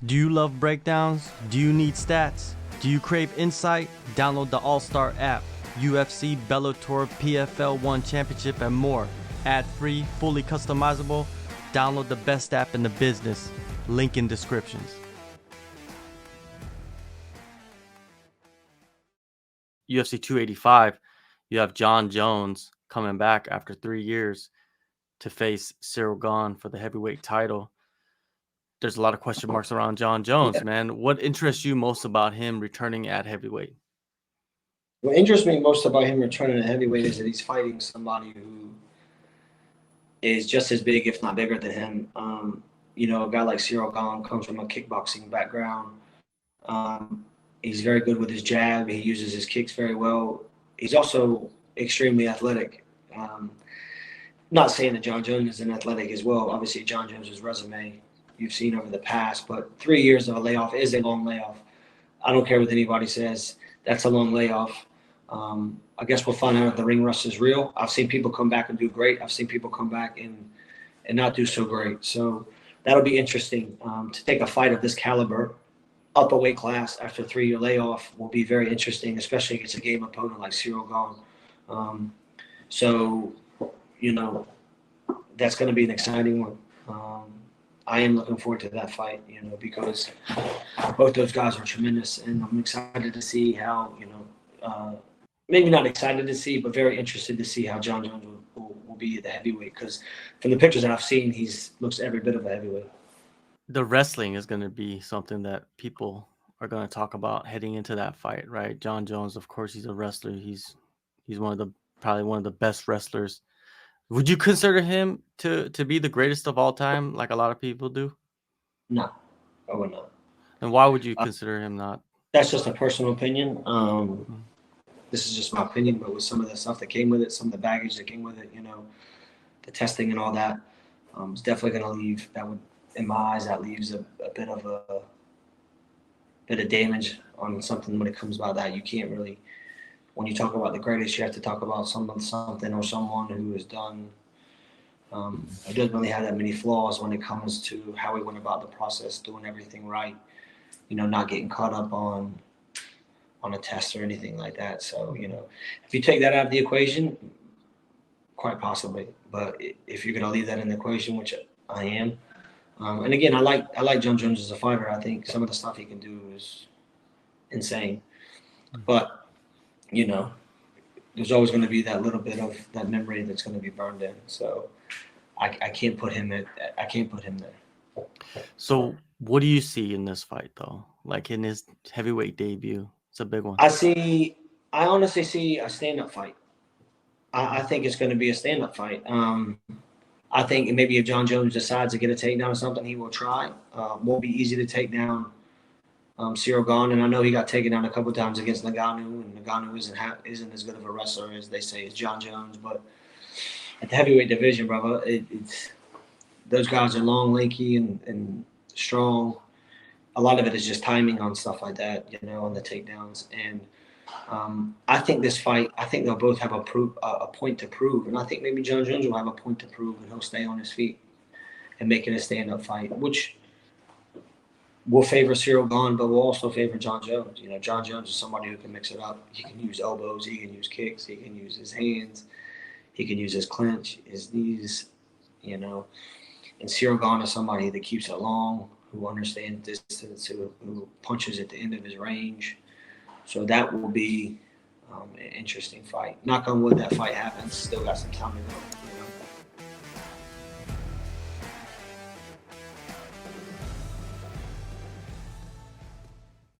Do you love breakdowns? Do you need stats? Do you crave insight? Download the AllStar app. UFC, Bellator, PFL 1 Championship, and more. Ad-free, fully customizable. Download the best app in the business. Link in descriptions. UFC 285, you have Jon Jones coming back after 3 years to face Ciryl Gane for the heavyweight title. There's a lot of question marks around Jon Jones, man. What interests you most about him returning at heavyweight? What interests me most about him returning to heavyweight is that he's fighting somebody who is just as big, if not bigger than him. A guy like Ciryl Gane comes from a kickboxing background. He's very good with his jab. He uses his kicks very well. He's also extremely athletic. Not saying that Jon Jones isn't athletic as well. Obviously, Jon Jones' resume you've seen over the past, but 3 years of a layoff is a long layoff. I don't care what anybody says. That's a long layoff. I guess we'll find out if the ring rust is real. I've seen people come back and do great. I've seen people come back and not do so great. So that'll be interesting. To take a fight of this caliber up a weight class after a 3-year layoff will be very interesting, especially against a game opponent like Ciryl Gane. That's going to be an exciting one. I am looking forward to that fight, because both those guys are tremendous, and I'm excited to see how, maybe not excited to see, but very interested to see how Jon Jones will be at the heavyweight, because from the pictures that I've seen, he looks every bit of a heavyweight. The wrestling is going to be something that people are going to talk about heading into that fight, right? Jon Jones, of course, he's a wrestler. He's probably one of the best wrestlers. Would you consider him to be the greatest of all time, like a lot of people do? No, I would not. And why would you consider him not? That's just a personal opinion. This is just my opinion, but with some of the stuff that came with it, some of the baggage that came with it, the testing and all that, it's definitely going to leave. That would, in my eyes, that leaves a bit of damage on something when it comes about that. You can't really, when you talk about the greatest, you have to talk about something or someone who has done. It doesn't really have that many flaws when it comes to how he went about the process, doing everything right, not getting caught up on a test or anything like that. So, if you take that out of the equation, quite possibly. But if you're going to leave that in the equation, which I am, and again, I like Jon Jones as a fighter. I think some of the stuff he can do is insane. But there's always going to be that little bit of that memory that's going to be burned in. So I can't put him there. So what do you see in this fight, though? Like in his heavyweight debut? It's a big one. I honestly see a stand-up fight. I think it's going to be a stand-up fight. I think maybe if Jon Jones decides to get a takedown or something, he will try. Won't be easy to take down Ciryl Gane, and I know he got taken down a couple of times against Ngannou, and Ngannou isn't as good of a wrestler as they say as Jon Jones. But at the heavyweight division, brother, it's those guys are long, lanky, and strong. A lot of it is just timing on stuff like that, on the takedowns. And I think this fight, they'll both have a point to prove. And I think maybe Jon Jones will have a point to prove, and he'll stay on his feet and make it a stand-up fight, which will favor Ciryl Gane, but will also favor Jon Jones. Jon Jones is somebody who can mix it up. He can use elbows. He can use kicks. He can use his hands. He can use his clinch, his knees, And Ciryl Gane is somebody that keeps it long, who understands distance, who punches at the end of his range. So that will be an interesting fight. Knock on wood, that fight happens. Still got some time to go.